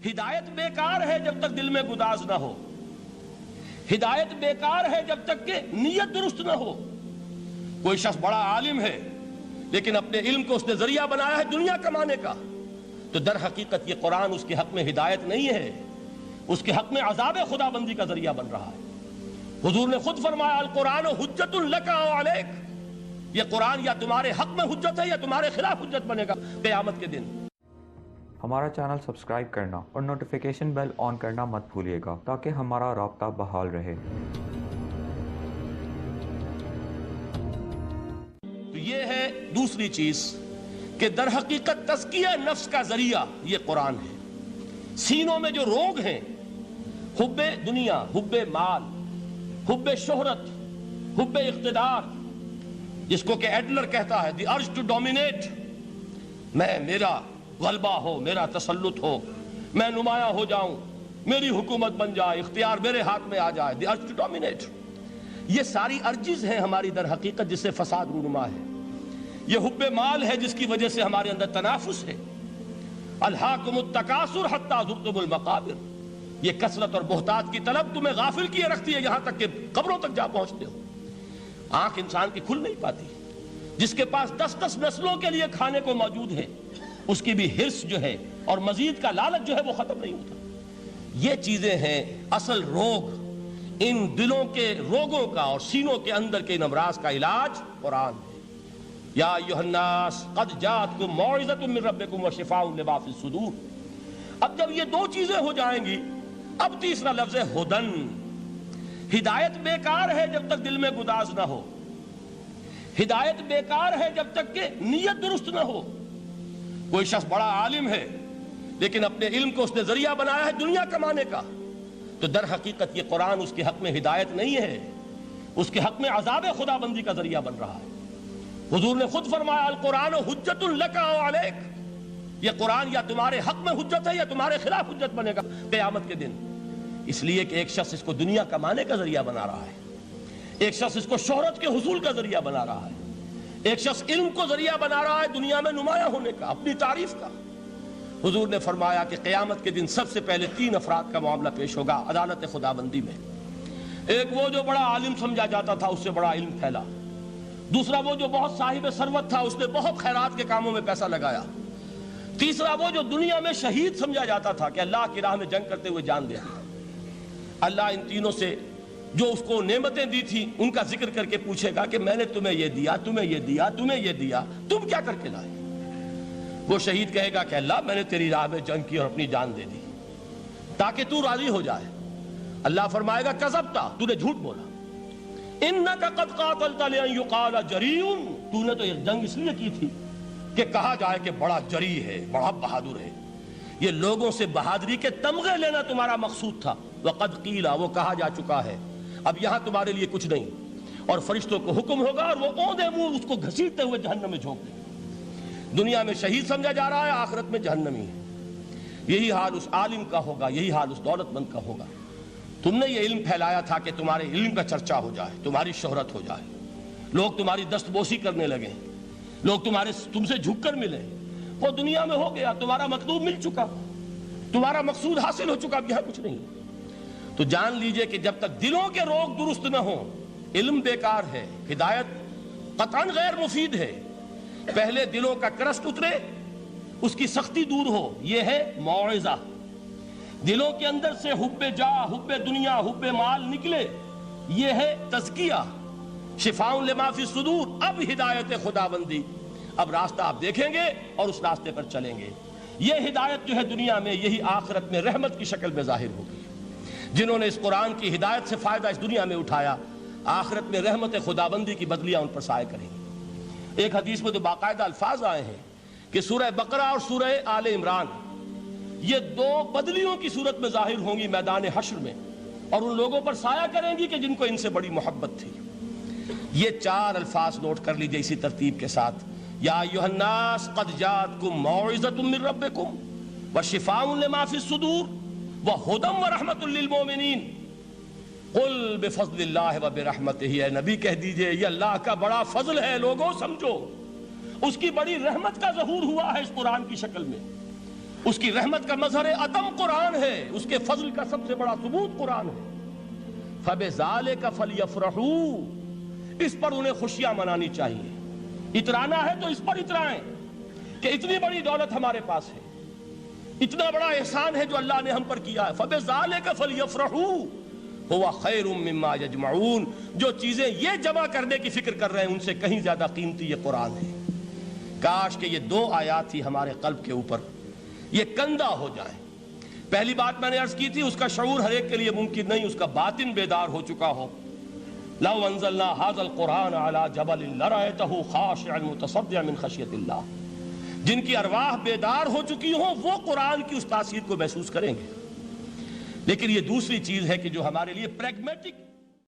ہدایت بیکار ہے جب تک دل میں گداز نہ ہو، ہدایت بیکار ہے جب تک کہ نیت درست نہ ہو۔ کوئی شخص بڑا عالم ہے لیکن اپنے علم کو اس نے ذریعہ بنایا ہے دنیا کمانے کا، تو در حقیقت یہ قرآن اس کے حق میں ہدایت نہیں ہے، اس کے حق میں عذاب خدا بندی کا ذریعہ بن رہا ہے۔ حضور نے خود فرمایا القرآن حجت لک او علیک، یہ قرآن یا تمہارے حق میں حجت ہے یا تمہارے خلاف حجت بنے گا قیامت کے دن۔ ہمارا چینل سبسکرائب کرنا اور نوٹیفیکیشن بیل آن کرنا مت بھولیے گا تاکہ ہمارا رابطہ بحال رہے۔ تو یہ ہے دوسری چیز کہ در حقیقت تزکیہ نفس کا ذریعہ یہ قرآن ہے۔ سینوں میں جو روگ ہیں، حب دنیا، حب مال، حب شہرت، حب اقتدار، جس کو کہ ایڈلر کہتا ہے دی ارج ٹو ڈومینیٹ، میرا غلبہ ہو، میرا تسلط ہو، میں نمایاں ہو جاؤں، میری حکومت بن جائے، اختیار میرے ہاتھ میں آ جائے، دی ارج ٹو ڈومینیٹ، یہ ساری ارجز ہیں ہماری در حقیقت جس سے فساد رونما ہے۔ یہ حب مال ہے جس کی وجہ سے ہمارے اندر تنافس ہے۔ الہاکم التکاثر حتی زرتم المقابر، یہ کثرت اور بہتات کی طلب تمہیں غافل کیے رکھتی ہے یہاں تک کہ قبروں تک جا پہنچتے ہو۔ آنکھ انسان کی کھل نہیں پاتی، جس کے پاس 10 نسلوں کے لیے کھانے کو موجود ہے، اس کی بھی حرص جو ہے اور مزید کا لالچ جو ہے وہ ختم نہیں ہوتا۔ یہ چیزیں ہیں اصل روگ، ان دلوں کے روگوں کا اور سینوں کے اندر کے ان امراض کا علاج قرآن ہے۔ یا ایھا الناس قد جاءتکم موعظۃ من ربکم وشفاء لما فی الصدور۔ اب جب یہ دو چیزیں ہو جائیں گی، اب تیسرا لفظ ہے ہدن۔ ہدایت بیکار ہے جب تک دل میں گداز نہ ہو، ہدایت بیکار ہے جب تک کہ نیت درست نہ ہو۔ کوئی شخص بڑا عالم ہے لیکن اپنے علم کو اس نے ذریعہ بنایا ہے دنیا کمانے کا، تو در حقیقت یہ قرآن اس کے حق میں ہدایت نہیں ہے، اس کے حق میں عذاب خدا بندی کا ذریعہ بن رہا ہے۔ حضور نے خود فرمایا القرآن حجت لک او علیک، یہ قرآن یا تمہارے حق میں حجت ہے یا تمہارے خلاف حجت بنے گا قیامت کے دن۔ اس لیے کہ ایک شخص اس کو دنیا کمانے کا ذریعہ بنا رہا ہے، ایک شخص اس کو شہرت کے حصول کا ذریعہ بنا رہا ہے، ایک شخص علم کو ذریعہ بنا رہا ہے دنیا میں نمایاں ہونے کا، اپنی تعریف کا۔ حضور نے فرمایا کہ قیامت کے دن سب سے پہلے 3 افراد کا معاملہ پیش ہوگا عدالت خداوندی میں۔ ایک وہ جو بڑا عالم سمجھا جاتا تھا، اس سے بڑا علم پھیلا۔ دوسرا وہ جو بہت صاحب ثروت تھا، اس نے بہت خیرات کے کاموں میں پیسہ لگایا۔ تیسرا وہ جو دنیا میں شہید سمجھا جاتا تھا کہ اللہ کی راہ میں جنگ کرتے ہوئے جان دے دی۔ اللہ ان تینوں سے جو اس کو نعمتیں دی تھی ان کا ذکر کر کے پوچھے گا کہ میں نے تمہیں یہ دیا، تمہیں یہ دیا، تمہیں یہ دیا، تم کیا کر کے لائے؟ وہ شہید کہے گا کہ اللہ میں نے تیری راہ میں جنگ کی اور اپنی جان دے دی تاکہ تو راضی ہو جائے۔ اللہ فرمائے گا کذبت، تو نے جھوٹ بولا، انک قد قاتلت لان یقال جریء، تو نے تو یہ جنگ اس لیے کی تھی کہ کہا جائے کہ بڑا جری ہے، بڑا بہادر ہے۔ یہ لوگوں سے بہادری کے تمغے لینا تمہارا مقصود تھا۔ وقد قیل، وہ کہا جا چکا ہے، اب یہاں تمہارے لیے کچھ نہیں۔ اور فرشتوں کو حکم ہوگا اور وہ اوندے منہ اس کو گھسیٹتے ہوئے جہنم میں جھونک دیں گے۔ دنیا میں شہید سمجھا جا رہا ہے، آخرت میں جہنمی ہے۔ یہی حال اس عالم کا ہوگا، یہی حال اس دولت مند کا ہوگا۔ تم نے یہ علم پھیلایا تھا کہ تمہارے علم کا چرچا ہو جائے، تمہاری شہرت ہو جائے، لوگ تمہاری دست بوسی کرنے لگیں، لوگ تم سے جھک کر ملیں۔ وہ دنیا میں ہو گیا، تمہارا مطلوب مل چکا، تمہارا مقصود حاصل ہو چکا، اب یہاں کچھ نہیں۔ تو جان لیجئے کہ جب تک دلوں کے روگ درست نہ ہوں، علم بیکار ہے، ہدایت قطعاً غیر مفید ہے۔ پہلے دلوں کا کرسٹ اترے، اس کی سختی دور ہو، یہ ہے موعظہ۔ دلوں کے اندر سے حب جاہ، حب دنیا، حب مال نکلے، یہ ہے تزکیہ، شفاء لما فی الصدور۔ اب ہدایت خداوندی، اب راستہ آپ دیکھیں گے اور اس راستے پر چلیں گے۔ یہ ہدایت جو ہے دنیا میں، یہی آخرت میں رحمت کی شکل میں ظاہر ہوگی۔ جنہوں نے اس قرآن کی ہدایت سے فائدہ اس دنیا میں اٹھایا، آخرت میں رحمت خداوندی کی بدلیاں ان پر سائے کریں گی۔ ایک حدیث میں تو باقاعدہ الفاظ آئے ہیں کہ سورہ بقرہ اور سورہ آل عمران یہ 2 بدلیوں کی صورت میں ظاہر ہوں گی میدان حشر میں، اور ان لوگوں پر سایہ کریں گی کہ جن کو ان سے بڑی محبت تھی۔ یہ 4 الفاظ نوٹ کر لیجئے اسی ترتیب کے ساتھ۔ یا ایھا الناس قد جاءتکم موعظۃ من ربکم وشفاء لما فی الصدور وہدی ورحمۃ للمؤمنین قل بفضل اللہ وبرحمتہ۔ اے نبی کہہ دیجئے یہ اللہ کا بڑا فضل ہے، لوگوں سمجھو، اس کی بڑی رحمت کا ظہور ہوا ہے اس قرآن کی شکل میں۔ اس کی رحمت کا مظہر عدم قرآن ہے، اس کے فضل کا سب سے بڑا ثبوت قرآن ہے۔ فَبِذَالِكَ فَلْيَفْرَحُوا، اس پر انہیں خوشیاں منانی چاہیے۔ اترانا ہے تو اس پر اترائیں کہ اتنی بڑی دولت ہمارے پاس ہے، اتنا بڑا احسان ہے جو اللہ نے ہم پر کیا ہے۔ فَبِذَالِكَ فَلْيَفْرَحُوا هُوَ خَيْرٌ مِّمَّا يَجْمَعُونَ، جو چیزیں یہ جمع کرنے کی فکر کر رہے ہیں ان سے کہیں زیادہ قیمتی یہ قرآن ہے۔ کاش کہ یہ دو آیات ہی ہمارے قلب کے اوپر یہ کندہ ہو جائیں۔ پہلی بات میں نے عرض کی تھی، اس کا شعور ہر ایک کے لیے ممکن نہیں، اس کا باطن بیدار ہو چکا ہو۔ لو انزلنا هذا القرآن على جبل لرأيته خاشعا متصدعا من خشیۃ اللہ، جن کی ارواح بیدار ہو چکی ہوں وہ قرآن کی اس تاثیر کو محسوس کریں گے۔ لیکن یہ دوسری چیز ہے کہ جو ہمارے لیے پریگمیٹک